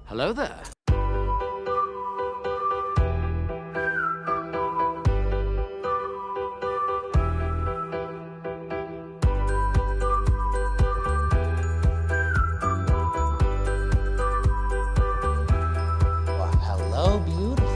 Hello there. Well, hello, beautiful.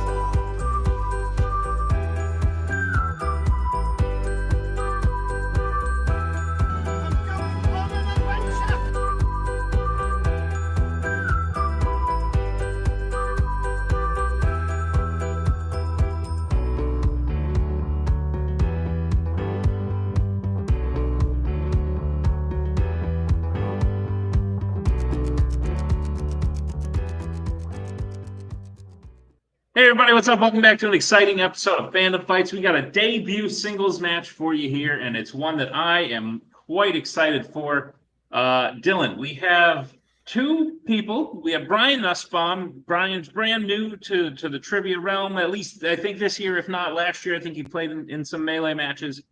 Hey everybody, what's up? Welcome back to an exciting episode of Fandom Fights. We got a debut singles match for you here, and it's one that I am quite excited for. Dylan, we have two people. We have Brian Nussbaum. Brian's brand new to the trivia realm, at least I think this year, if not last year. I think he played in some Melee matches.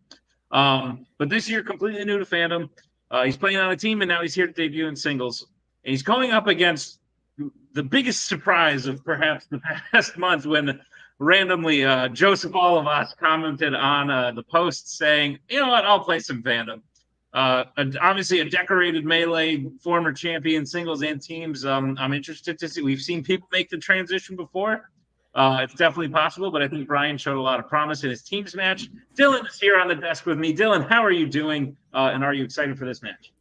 But this year, completely new to Fandom. He's playing on a team, and now he's here to debut in singles. And he's going up against the biggest surprise of perhaps the past month when randomly Joseph Olivas commented on the post saying, you know what, I'll play some Fandom. Obviously a decorated Melee former champion singles and teams. I'm interested to see. We've seen people make the transition before. It's definitely possible, but I think Brian showed a lot of promise in his teams match. Dylan is here on the desk with me. Dylan, how are you doing? And are you excited for this match?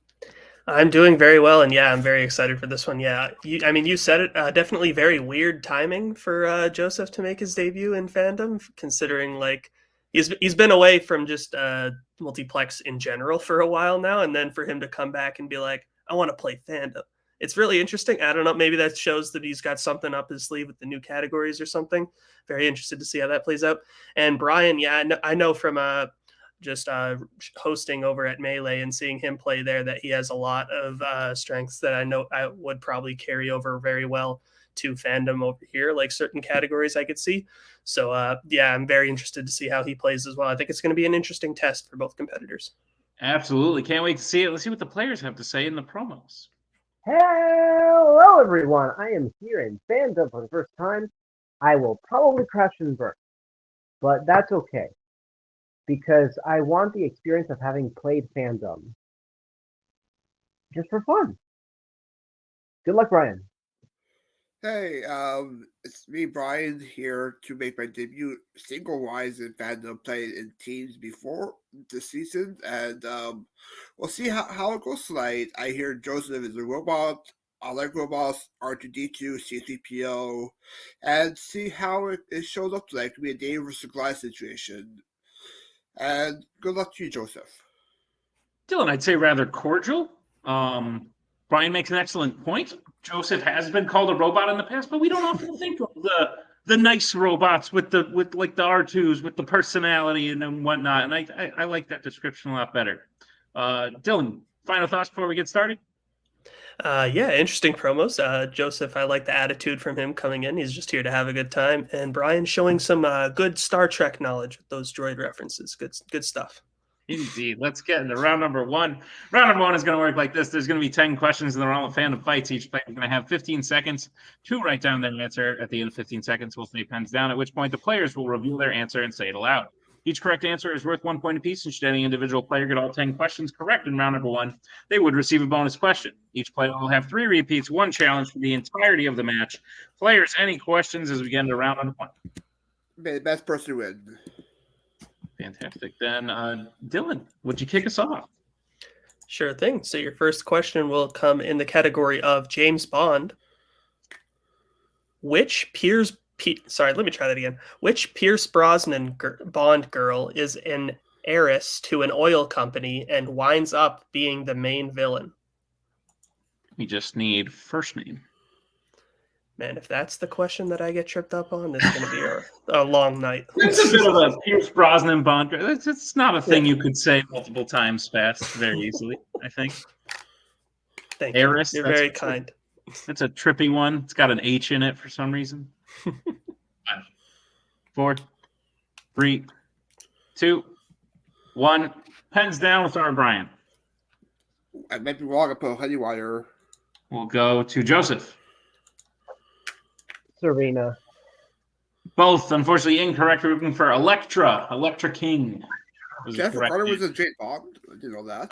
I'm doing very well, and yeah, I'm very excited for this one. Yeah, you said it. Definitely very weird timing for Joseph to make his debut in Fandom, considering like he's been away from just Multiplex in general for a while now, and then for him to come back and be like, I want to play Fandom. It's really interesting. I don't know, maybe that shows that he's got something up his sleeve with the new categories or something. Very interested to see how that plays out. And Brian, yeah, I know from just hosting over at Melee and seeing him play there that he has a lot of strengths that I know I would probably carry over very well to Fandom over here, like certain categories I could see. So yeah, I'm very interested to see how he plays as well. I think it's going to be an interesting test for both competitors. Absolutely. Can't wait to see it. Let's see what the players have to say in the promos. Hello, everyone. I am here in Fandom for the first time. I will probably crash and burn, but that's okay, because I want the experience of having played Fandom just for fun. Good luck, Brian. Hey, it's me, Brian, here to make my debut single-wise in Fandom, playing in teams before the season, and we'll see how it goes tonight. I hear Joseph is a robot. I like robots, R2-D2, C-3PO, and see how it shows up tonight. It could be a Dave versus Goliath situation. And good luck to you, Joseph. Dylan, I'd say rather cordial. Brian makes an excellent point. Joseph has been called a robot in the past, but we don't often think of the nice robots with like the R2s with the personality and whatnot. And I like that description a lot better. Dylan, final thoughts before we get started? Yeah, interesting promos. Joseph, I like the attitude from him coming in. He's just here to have a good time. And Brian showing some good Star Trek knowledge with those droid references. Good stuff. Indeed. Let's get into round number one. Round number one is going to work like this. There's going to be 10 questions in the round of Fandom Fights. Each player is going to have 15 seconds to write down their answer. At the end of 15 seconds, we'll say pens down, at which point the players will reveal their answer and say it aloud. Each correct answer is worth 1 point apiece, and should any individual player get all 10 questions correct in round number one, they would receive a bonus question. Each player will have 3 repeats, 1 challenge for the entirety of the match. Players, any questions as we get into round number one? May the best person win. Fantastic. Then, Dylan, would you kick us off? Sure thing. So your first question will come in the category of James Bond. Which Pierce Brosnan Bond girl is an heiress to an oil company and winds up being the main villain? We just need first name. Man, if that's the question that I get tripped up on, it's going to be a long night. It's a bit of a Pierce Brosnan Bond. It's not a thing you could say multiple times fast very easily, I think. Thank Eris, you. You're very kind. That's a trippy one. It's got an H in it for some reason. 5, 4, 3, 2, 1. Pens down. We'll start with Brian. I might be wrong. I put a honey wire. We'll go to Joseph. Serena. Both, unfortunately, incorrect. We're looking for Electra King. Was the I forgot correct it was answer. a James Bond. I didn't know that.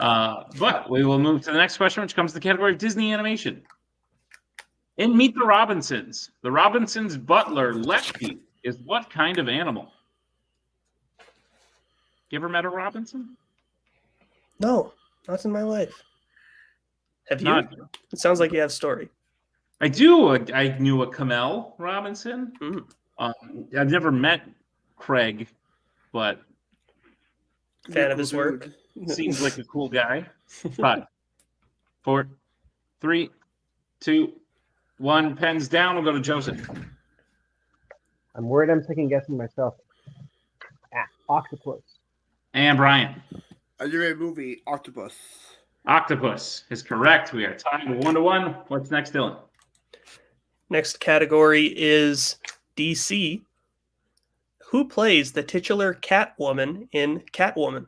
But we will move to the next question, which comes to the category of Disney animation. In Meet the Robinsons' butler, Lefty, is what kind of animal? You ever met a Robinson? No, not in my life. Have you? Not. It sounds like you have story. I do. I knew a Kamel Robinson. Mm. I've never met Craig, but Fan of his work. seems like a cool guy. 5, 4, 3, 2, 1. Pens down. We'll go to Joseph. I'm worried I'm second guessing myself. Octopus. And Brian. Underrated movie, Octopus. Octopus is correct. We are tied 1-1. What's next, Dylan? Next category is DC. Who plays the titular Catwoman in Catwoman?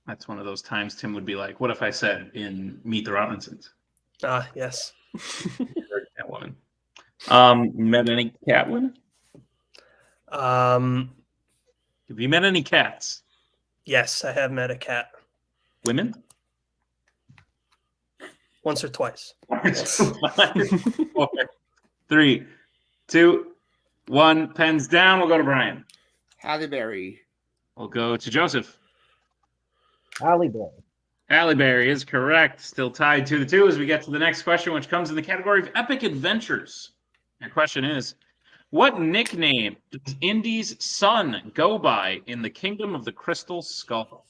That's one of those times Tim would be like, what if I said in Meet the Robinsons? Ah, yes. Catwoman. Met any Catwomen? Um, Have you met any cats? yes, I have met a cat Women? once or twice. 5, 4, 3, 2, 1. Pens down. We'll go to Brian. Halle Berry. We'll go to Joseph. Halle Berry. Halle Berry is correct. Still tied 2-2 as we get to the next question, which comes in the category of epic adventures. Your question is, what nickname does Indy's son go by in the Kingdom of the Crystal Skull?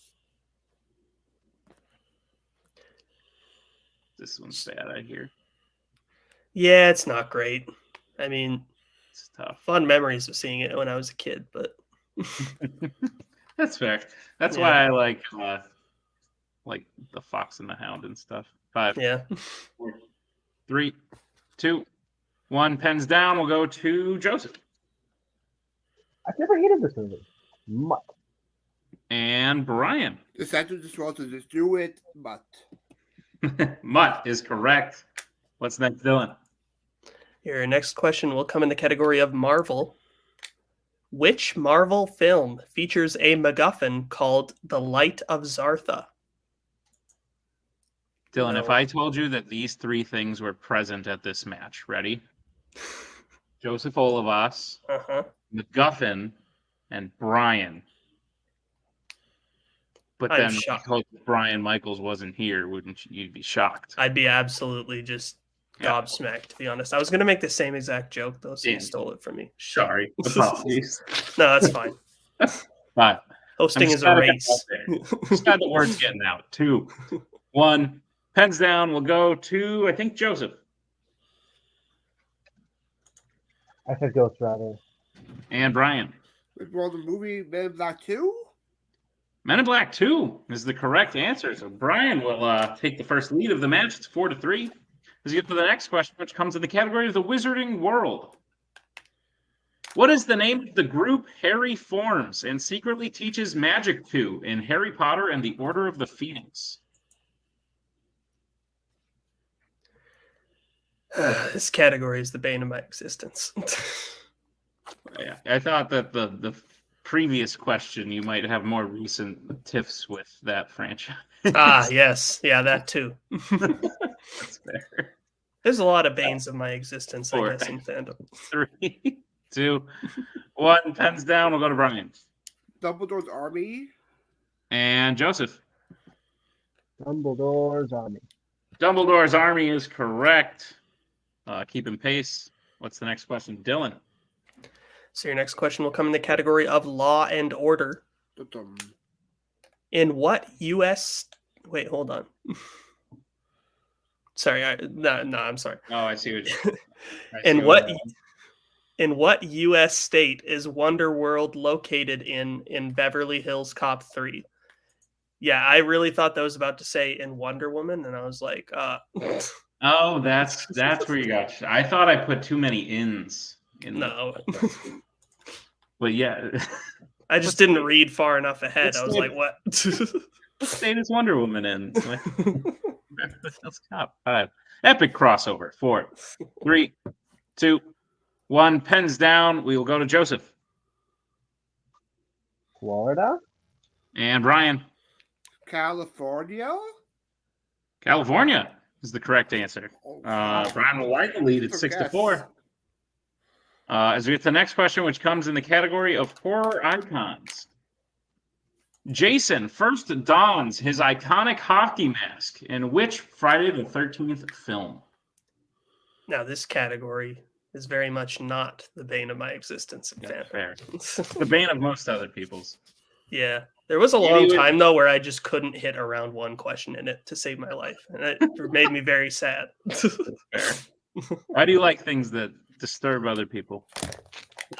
This one's bad, I hear. Yeah, it's not great. I mean, It's tough. fun memories of seeing it when I was a kid, but That's fair. That's Yeah. why I like the Fox and the Hound and stuff. 5, yeah. 4, 3, 2, 1. Pens down. We'll go to Joseph. I've never hated this movie. Mutt. And Brian. The center just wants to just do it, but Mutt is correct. What's next, Dylan? Your next question will come in the category of Marvel. Which Marvel film features a MacGuffin called The Light of Zartha? Dylan, No. if I told you that these 3 things were present at this match, ready? Joseph Olivas, Uh-huh. MacGuffin, and Brian. But I'm then shocked. because Brian Michaels wasn't here, wouldn't you? You'd be shocked. I'd be absolutely just Yeah. gobsmacked, to be honest. I was going to make the same exact joke, though, so you Damn. stole it from me. Sorry. Apologies. No, that's fine. 5. Hosting I'm is a glad it got race. out there. Just glad the word's getting out. 2, 1. Pens down. We'll go to, I think, Joseph. I said Ghost Rider. And Brian. well, the movie Men in Black 2? Men in Black 2 is the correct answer. So Brian will take the first lead of the match. It's 4-3. As we get to the next question, which comes in the category of the Wizarding World. What is the name of the group Harry forms and secretly teaches magic to in Harry Potter and the Order of the Phoenix? This category is the bane of my existence. Yeah, I thought that the previous question you might have more recent tiffs with that franchise. Ah, yes. Yeah, that too. That's fair. There's a lot of banes of my existence, I 4, guess, in fandom. 3, 2, 1. Pens down. We'll go to Brian. Dumbledore's Army? And Joseph. Dumbledore's Army. Dumbledore's Army is correct. Keeping pace. What's the next question? Dylan. So your next question will come in the category of Law and Order. Dum-dum. In what U.S. Wait, hold on. Sorry, I'm sorry. Oh, I see what you In what U.S. state is Wonderworld located in Beverly Hills Cop 3? Yeah, I really thought that was about to say in Wonder Woman, and I was like, Oh, that's where you got. I thought I put too many ins in. no. But yeah, I just didn't read far enough ahead. I was Let's like, what? what state is Wonder Woman in? Like, Beverly Hills Cop 5. Epic crossover. 4, 3, 2, 1. Pens down. We will go to Joseph. Florida? And Brian. California? California is the correct answer. Oh, wow. Brian will like the lead at Good 6-4. guess. As we get to the next question, which comes in the category of horror icons. Jason first dons his iconic hockey mask in which Friday the 13th film? Now, this category is very much not the bane of my existence in Yeah, fandom. fair. The bane of most other people's. Yeah. There was a Yeah, long you would- time, though, where I just couldn't hit a round one question in it to save my life. And it made me very sad. Fair. Why do you like things that disturb other people?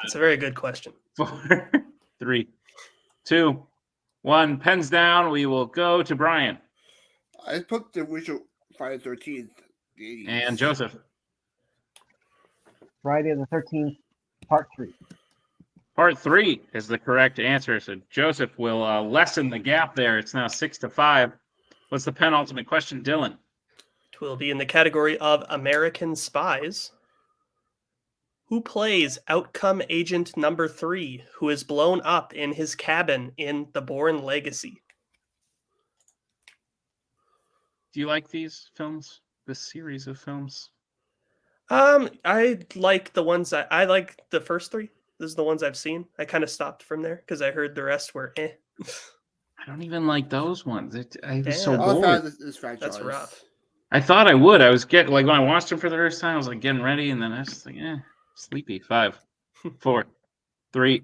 It's a very good question. 4, 3, 2, 1. Pens down. We will go to Brian. I put the original Friday the 13th. the 80s. And Joseph. Friday the 13th, part 3. Part 3 is the correct answer. So Joseph will lessen the gap there. It's now 6-5. What's the penultimate question, Dylan? It will be in the category of American Spies. Who plays Outcome Agent Number 3, who is blown up in his cabin in The Bourne Legacy? Do you like these films? This series of films? I like the ones I like the first 3. This is the ones I've seen. I kind of stopped from there because I heard the rest were eh. I don't even like those ones. I was so Damn. I was a fan bored. of this franchise. That's rough. I thought I would. I was getting like when I watched them for the first time, I was like getting ready, and then I was just like, sleepy. 5, 4, 3,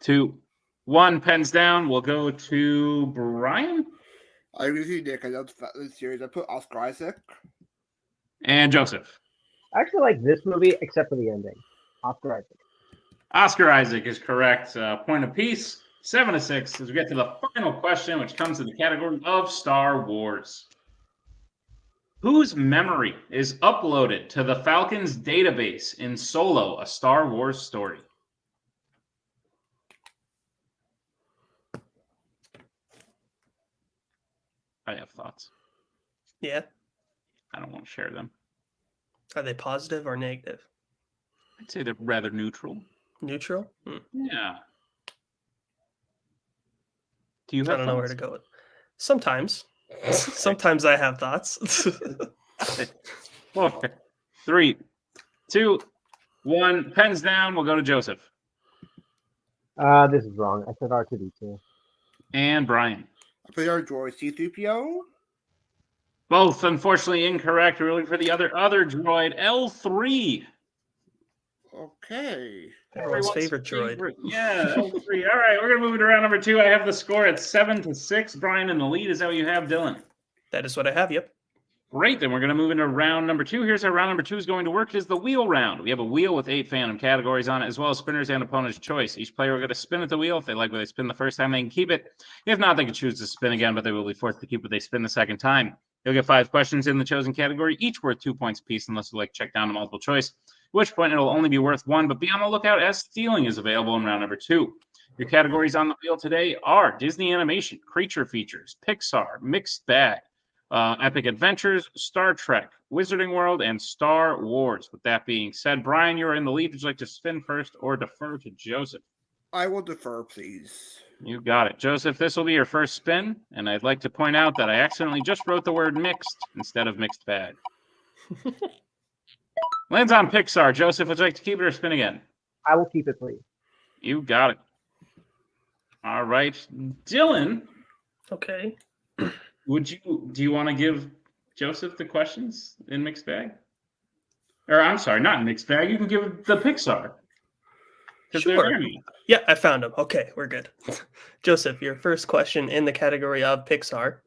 2, 1. Pens down. We'll go to Brian I agree with you, Nick. I love the series. I put Oscar Isaac. and Joseph. I actually like this movie, except for the ending. Oscar Isaac. Oscar Isaac is correct. Point apiece. 7-6. As we get to the final question, which comes in the category of Star Wars. Whose memory is uploaded to the Falcon's database in Solo, a Star Wars story? I have thoughts. Yeah. I don't want to share them. Are they positive or negative? I'd say they're rather neutral. Neutral? Yeah. Do you I have don't know where to thoughts? go with. Sometimes. Sometimes I have thoughts. 4, 3, 2, 1. Pens down. We'll go to Joseph This is wrong. I said R2D2. and Brian. I put our droid C-3PO. Both unfortunately incorrect. We're looking for the other droid, L3. Okay. Everyone's favorite droid. Yeah, L3. All right, we're gonna move it to round number 2. I have the score at 7-6. Brian in the lead. Is that what you have, Dylan? That is what I have, yep. Great, then we're going to move into round number 2. Here's how round number 2 is going to work. It is the wheel round. We have a wheel with 8 fandom categories on it, as well as spinners and opponent's choice. Each player will get to spin at the wheel. If they like what they spin the first time, they can keep it. If not, they can choose to spin again, but they will be forced to keep what they spin the second time. You'll get 5 questions in the chosen category, each worth 2 points apiece, unless you like to check down to multiple choice, at which point it'll only be worth 1, but be on the lookout as stealing is available in round number 2. Your categories on the wheel today are Disney Animation, Creature Features, Pixar, Mixed Bag, Epic Adventures, Star Trek, Wizarding World, and Star Wars. With that being said, Brian, you're in the lead. Would you like to spin first or defer to Joseph? I will defer, please. You got it. Joseph, this will be your first spin, and I'd like to point out that I accidentally just wrote the word mixed instead of mixed bag. Lands on Pixar. Joseph, would you like to keep it or spin again? I will keep it, please. You got it. All right. Dylan, Okay. do you want to give Joseph the questions in mixed bag? Or I'm sorry, not in mixed bag. You can give the Pixar. 'Cause they're Sure. variant. Yeah, I found them. Okay, we're good. Joseph, your first question in the category of Pixar.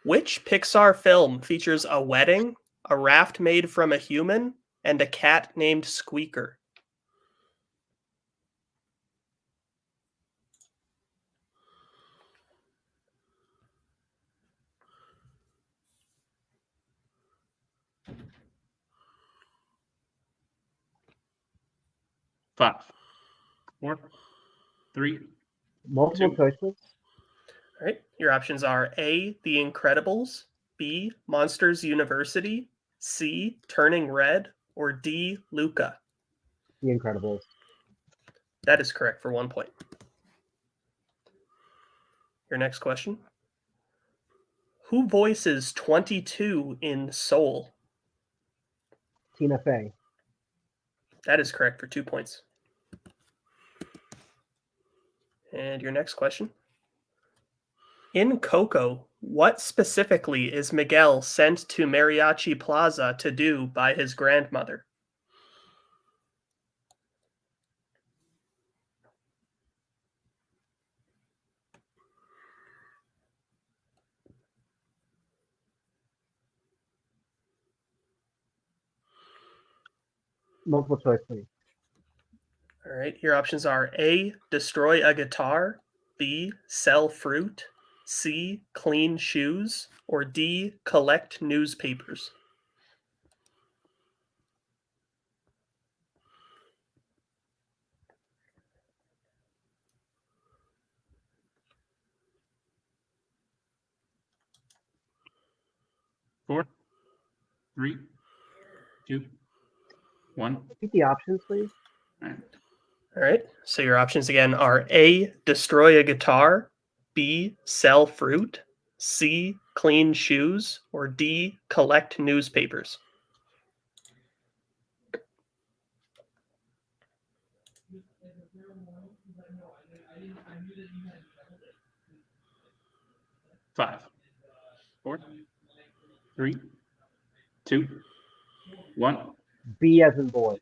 Which Pixar film features a wedding, a raft made from a human, and a cat named Squeaker? Five, 4, 3. Multiple 2. choices. All right. Your options are A, The Incredibles, B, Monsters University, C, Turning Red, or D. Luca? The Incredibles. That is correct for 1 point. Your next question. Who voices 22 in Soul? Tina Fey. That is correct for 2 points. And your next question. In Coco, what specifically is Miguel sent to Mariachi Plaza to do by his grandmother? Multiple choice, please. All right, your options are A, destroy a guitar, B, sell fruit, C, clean shoes, or D, collect newspapers. Four, three, two, one. Repeat the options, please. All right. All right, so your options again are A, destroy a guitar, B, sell fruit, C, clean shoes, or D, collect newspapers. Five, four, three, two, one. B as in boy.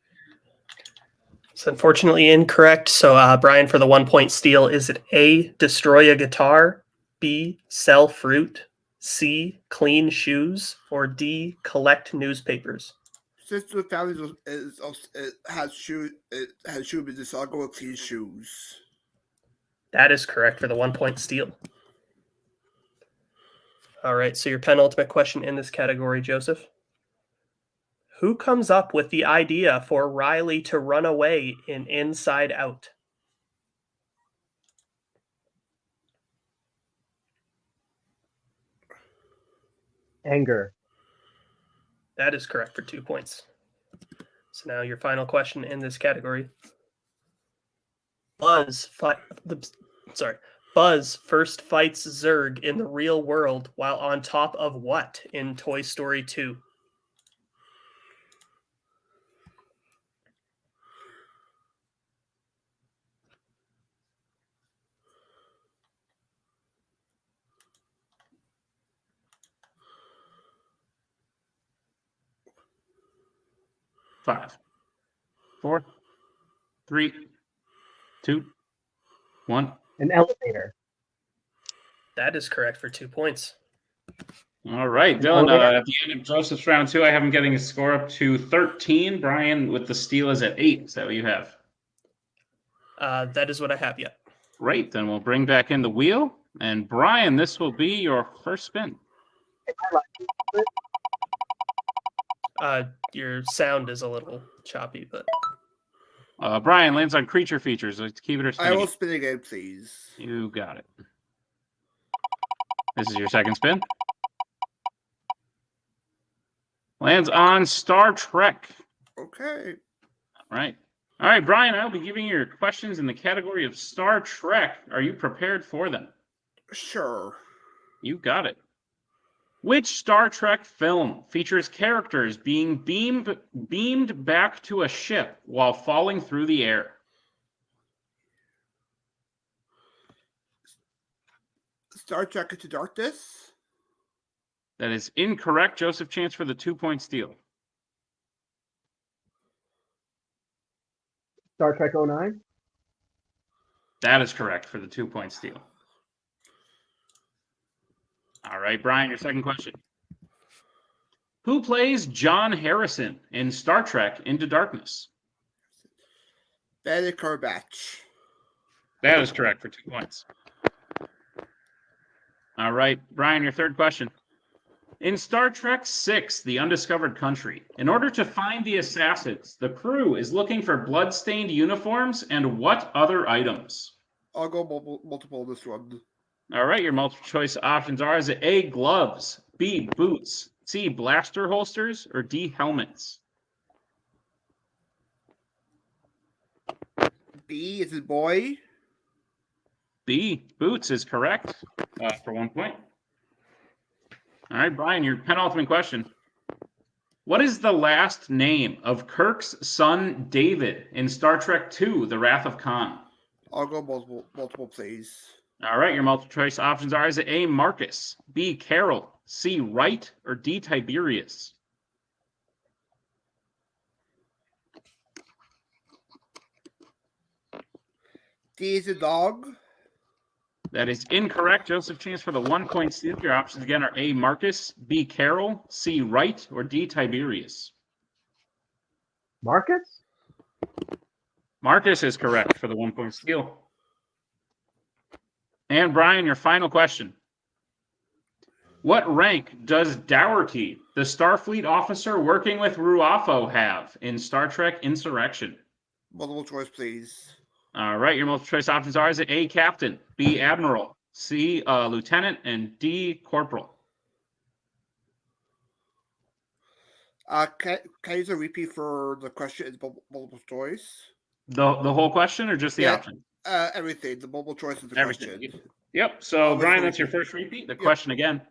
It's unfortunately incorrect. So, Brian, for the 1 point steal, is it A, destroy a guitar, B, sell fruit, C, clean shoes, or D, collect newspapers? Since the family has shoe business, I'll go with clean shoes. That is correct for the 1 point steal. All right, so your penultimate question in this category, Joseph. Who comes up with the idea for Riley to run away in Inside Out? Anger. That is correct for 2 points. So now your final question in this category. Buzz first fights Zurg in the real world while on top of what in Toy Story 2? Five, four, three, two, one. An elevator. That is correct for 2 points. All right, An Dylan. elevator. At the end of Joseph's round two, I have him getting his score up to 13. Brian with the steal is at 8. Is that what you have? That is what I have yet. Great. Then we'll bring back in the wheel. And Brian, this will be your first spin. Your sound is a little choppy, but Brian lands on creature features. Let's keep it or spin I will again. spin again, please. You got it. This is your second spin. Lands on Star Trek. Okay. All right. All right, Brian, I'll be giving you your questions in the category of Star Trek. Are you prepared for them? Sure. You got it. Which Star Trek film features characters being beamed back to a ship while falling through the air? Star Trek Into Darkness. That is incorrect. Joseph, chance for the 2 point steal. Star Trek 09. That is correct for the 2 point steal. All right, Brian, your second question. Who plays John Harrison in Star Trek Into Darkness? Benedict Cumberbatch. That is correct for 2 points. All right, Brian, your third question. In Star Trek VI, The Undiscovered Country, in order to find the assassins, the crew is looking for blood-stained uniforms and what other items? I'll go multiple on this one. All right, your multiple choice options are: is it A, gloves, B, boots, C, blaster holsters, or D, helmets? B is in boy. B, boots, is correct for 1 point. All right, Brian, your penultimate question. What is the last name of Kirk's son David in Star Trek II, The Wrath of Khan? I'll go multiple, please. All right, your multiple choice options are: is it A, Marcus, B, Carol, C, Wright, or D, Tiberius? D is a dog. That is incorrect. Joseph, chance for the 1 point steal. Your options again are A, Marcus, B, Carol, C, Wright, or D, Tiberius. Marcus? Marcus is correct for the 1 point steal. And Brian, your final question. What rank does Dougherty, the Starfleet officer working with Ruafo, have in Star Trek Insurrection? Multiple choice, please. All right, your multiple choice options are: is it A, Captain, B, Admiral, C, Lieutenant, and D, Corporal? Can you use a repeat for the question in multiple choice? The whole question or just the option? Everything. The multiple choice is the Everything. question. Yep. So, Brian, that's your first repeat. The question again.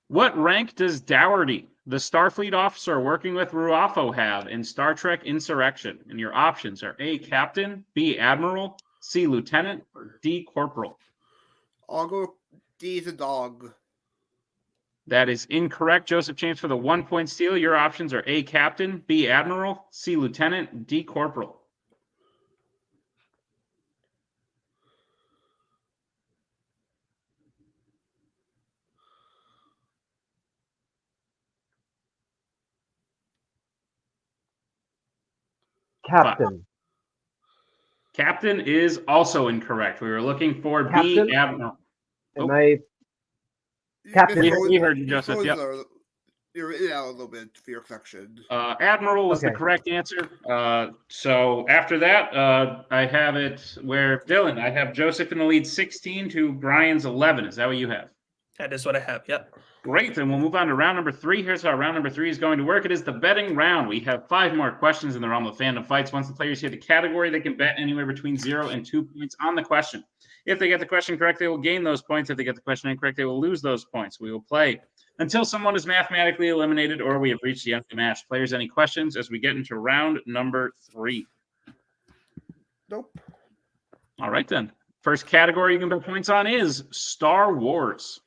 What rank does Dougherty, the Starfleet officer working with Ruafo, have in Star Trek Insurrection? And your options are A, Captain, B, Admiral, C, Lieutenant, or D, Corporal. I'll go D is a dog. That is incorrect. Joseph, chance for the 1 point steal. Your options are A, Captain, B, Admiral, C, Lieutenant, D, Corporal. Captain. Captain is also incorrect. We were looking for Captain? B, Admiral. Am I Captain? We heard you, Joseph. Yep. You're in out a little bit for your collection. Admiral was the correct answer. So after that, I have it where Dylan, I have Joseph in the lead 16 to Brian's 11. Is that what you have? That is what I have. Yep. Great. Then we'll move on to round number 3. Here's how round number 3 is going to work. It is the betting round. We have 5 more questions in the realm of fandom fights. Once the players hear the category, they can bet anywhere between 0 and 2 points on the question. If they get the question correct, they will gain those points. If they get the question incorrect, they will lose those points. We will play until someone is mathematically eliminated or we have reached the end of the match. Players, any questions as we get into round number 3? Nope. All right, then. First category you can bet points on is Star Wars.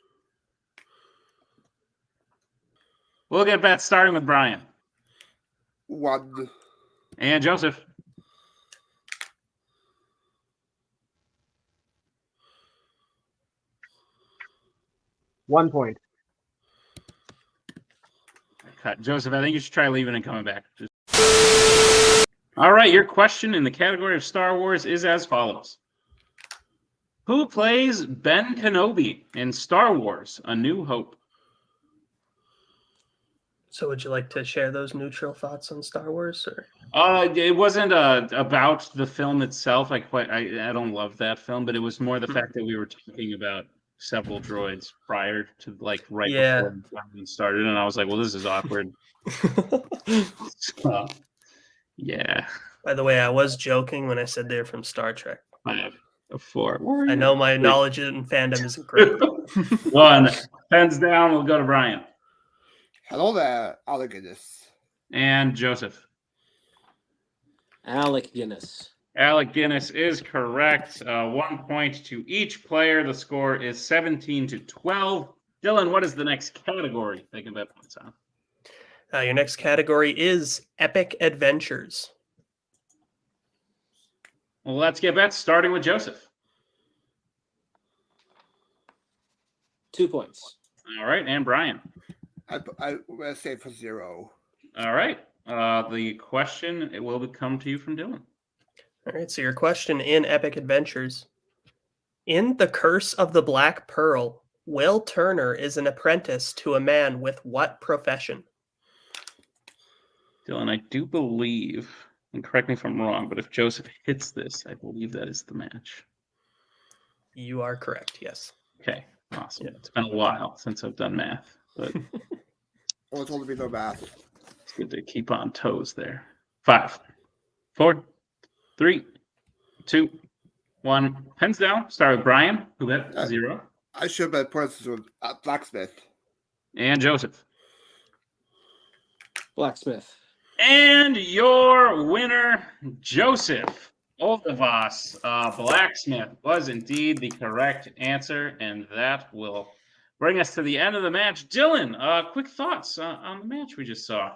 We'll get bets starting with Brian. 1. And Joseph. 1 point. Cut. Joseph, I think you should try leaving and coming back. All right, your question in the category of Star Wars is as follows. Who plays Ben Kenobi in Star Wars: A New Hope? So would you like to share those neutral thoughts on Star Wars? Or It wasn't about the film itself. I don't love that film, but it was more the fact that we were talking about several droids prior to before we started, and I was like, well, this is awkward. So, yeah. By the way, I was joking when I said they're from Star Trek. 5 of 4. I know my knowledge in fandom isn't great. 1. Pens down. We'll go to Brian. Hello there, Alec Guinness. And Joseph. Alec Guinness. Alec Guinness is correct. 1 point to each player. The score is 17-12. Dylan, what is the next category they can bet points on? Your next category is Epic Adventures. Well, let's get bets, starting with Joseph. 2 points. All right, and Brian. I'm going to say for 0. All right. The question will come to you from Dylan. All right, so your question in Epic Adventures. In The Curse of the Black Pearl, Will Turner is an apprentice to a man with what profession? Dylan, I do believe, and correct me if I'm wrong, but if Joseph hits this, I believe that is the match. You are correct, yes. Okay, awesome. Yeah. It's been a while since I've done math, but I told to be no math. It's good to keep on toes there. 5, 4, 3, 2, 1. Pens down. Start with Brian, who bet 0. I should bet points with Blacksmith. And Joseph. Blacksmith. And your winner, Joseph Olivas, Blacksmith, was indeed the correct answer, and that will bring us to the end of the match. Dylan, quick thoughts on the match we just saw.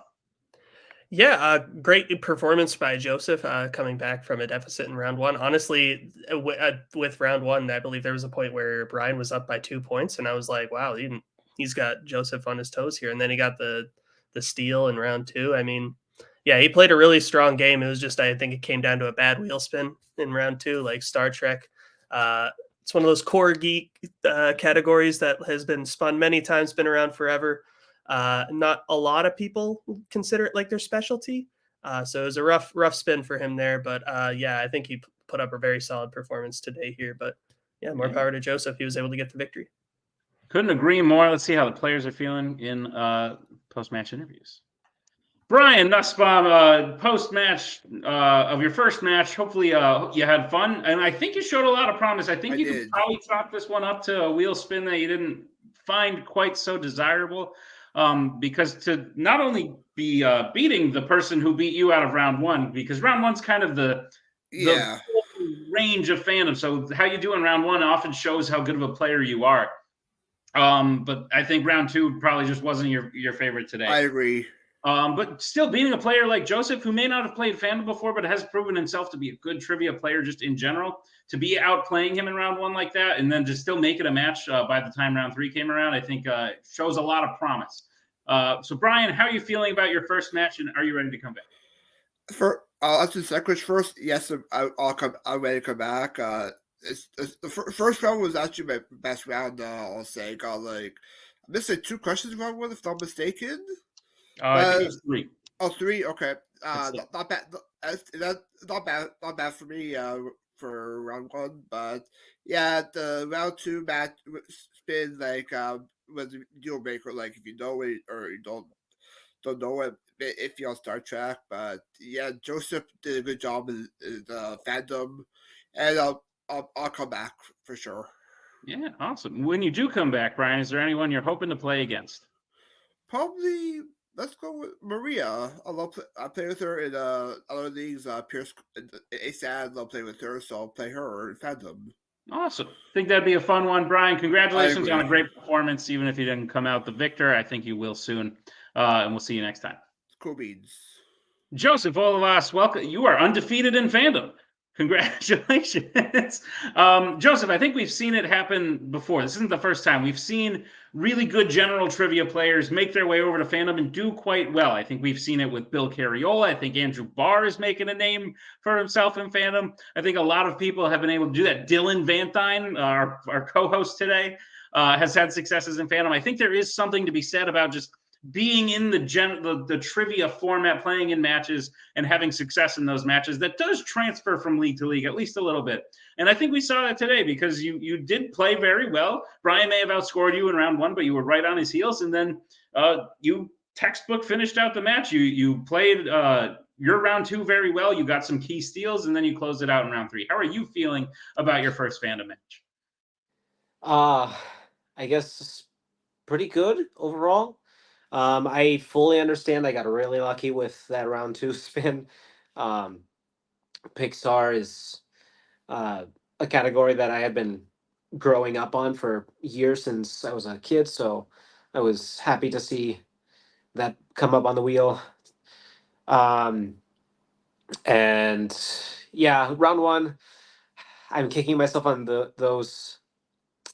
Yeah, great performance by Joseph coming back from a deficit in round one. Honestly, with round one, I believe there was a point where Brian was up by 2 points, and I was like, wow, he's got Joseph on his toes here. And then he got the steal in round two. I mean, yeah, he played a really strong game. It was just, I think it came down to a bad wheel spin in round two, like Star Trek. It's one of those core geek categories that has been spun many times, been around forever. Not a lot of people consider it like their specialty. So it was a rough spin for him there. But yeah, I think he put up a very solid performance today here. But yeah, more power to Joseph. He was able to get the victory. Couldn't agree more. Let's see how the players are feeling in post-match interviews. Brian Nussbaum, post-match of your first match, hopefully you had fun. And I think you showed a lot of promise. I think you could probably chalk this one up to a wheel spin that you didn't find quite so desirable. Because to not only be beating the person who beat you out of round one, because round one's kind of the range of fandom. So how you do in round one often shows how good of a player you are. But I think round two probably just wasn't your favorite today. I agree. But still beating a player like Joseph, who may not have played Fandom before, but has proven himself to be a good trivia player just in general, to be outplaying him in round one like that, and then to still make it a match by the time round three came around, I think shows a lot of promise. So Brian, how are you feeling about your first match, and are you ready to come back? I'll do second question. Yes, I'm ready to come back. The first round was actually my best round. I'll say, got I missed 2 questions in round one, if not mistaken. I think it was 3. Oh, 3. Okay. Not bad. Not bad for me for round one. But yeah, the round two match spin was a deal breaker. Like if you know it or you don't know it, if you're on Star Trek. But yeah, Joseph did a good job in the Fandom, and I'll come back for sure. Yeah, awesome. When you do come back, Brian, is there anyone you're hoping to play against? Probably. Let's go with Maria. I play with her in other leagues. Pierce, ASAD, I love playing with her, so I'll play her in Fandom. Awesome. I think that'd be a fun one, Brian. Congratulations on a great performance. Even if you didn't come out the victor, I think you will soon. And we'll see you next time. Cool beans. Joseph Olivas, welcome. You are undefeated in Fandom. Congratulations. Joseph, I think we've seen it happen before. This isn't the first time. We've seen really good general trivia players make their way over to Fandom and do quite well. I think we've seen it with Bill Carriola. I think Andrew Barr is making a name for himself in Fandom. I think a lot of people have been able to do that. Dylan Vanthine, our co-host today, has had successes in Fandom. I think there is something to be said about just being in the trivia format, playing in matches and having success in those matches that does transfer from league to league, at least a little bit. And I think we saw that today because you did play very well. Brian may have outscored you in round one, but you were right on his heels. And then you textbook finished out the match. You played your round two very well. You got some key steals, and then you closed it out in round three. How are you feeling about your first Fandom match? I guess pretty good overall. I fully understand. I got really lucky with that round two spin. Pixar is a category that I had been growing up on for years since I was a kid, so I was happy to see that come up on the wheel. And yeah, round one, I'm kicking myself on those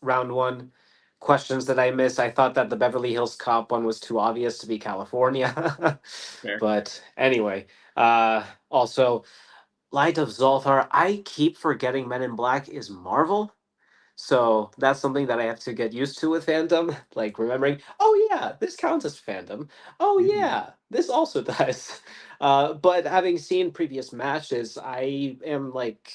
round one questions that I missed. I thought that the Beverly Hills Cop one was too obvious to be California. But anyway, also Light of Zolthar, I keep forgetting Men in Black is Marvel. So that's something that I have to get used to with Fandom, like remembering, oh yeah, this counts as Fandom. Oh yeah, this also does. But having seen previous matches, I am like,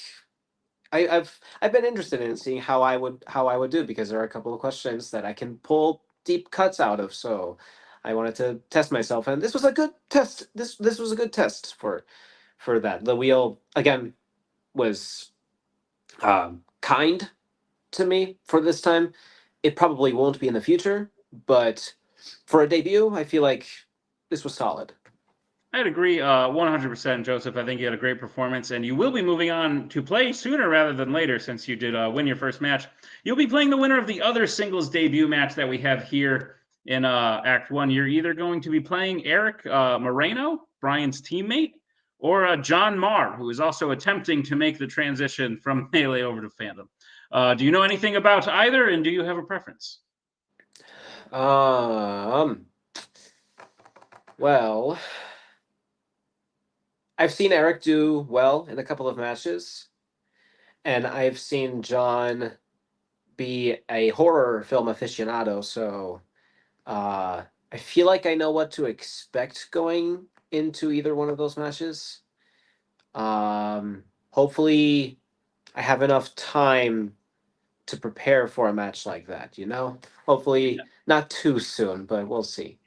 I've been interested in seeing how I would do, because there are a couple of questions that I can pull deep cuts out of. So I wanted to test myself, and this was a good test. This was a good test for that. The wheel again was kind to me for this time. It probably won't be in the future, but for a debut, I feel like this was solid. I'd agree 100%, Joseph. I think you had a great performance, and you will be moving on to play sooner rather than later since you did win your first match. You'll be playing the winner of the other singles debut match that we have here in Act 1. You're either going to be playing Eric Moreno, Brian's teammate, or John Marr, who is also attempting to make the transition from Melee over to Fandom. Do you know anything about either, and do you have a preference? Well, I've seen Eric do well in a couple of matches, and I've seen John be a horror film aficionado, so I feel like I know what to expect going into either one of those matches. Hopefully, I have enough time to prepare for a match like that, you know? Hopefully, not too soon, but we'll see.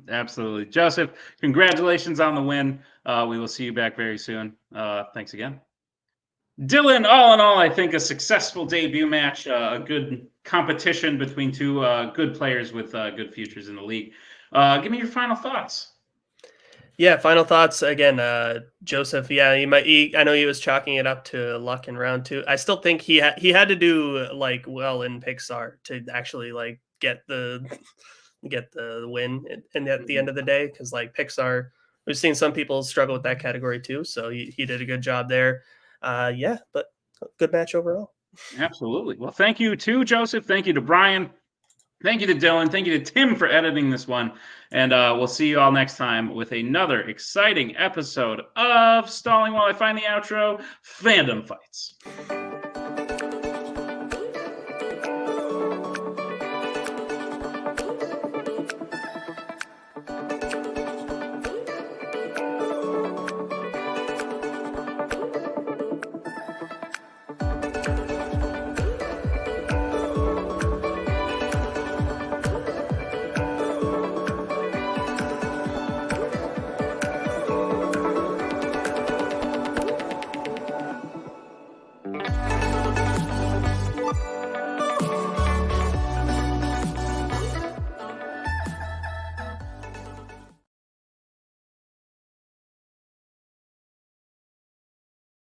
Absolutely. Joseph, congratulations on the win. We will see you back very soon. Thanks again. Dylan, all in all, I think a successful debut match, a good competition between two good players with good futures in the league. Give me your final thoughts. Yeah, final thoughts again. Joseph, yeah, I know he was chalking it up to luck in round 2. I still think he had to do like well in Pixar to actually like get the win, and at the end of the day, because like Pixar, we've seen some people struggle with that category too. So he did a good job there. Yeah, but good match overall. Absolutely. Well, thank you to Joseph. Thank you to Brian. Thank you to Dylan. Thank you to Tim for editing this one. And we'll see you all next time with another exciting episode of Stalling While I Find the Outro, Fandom Fights.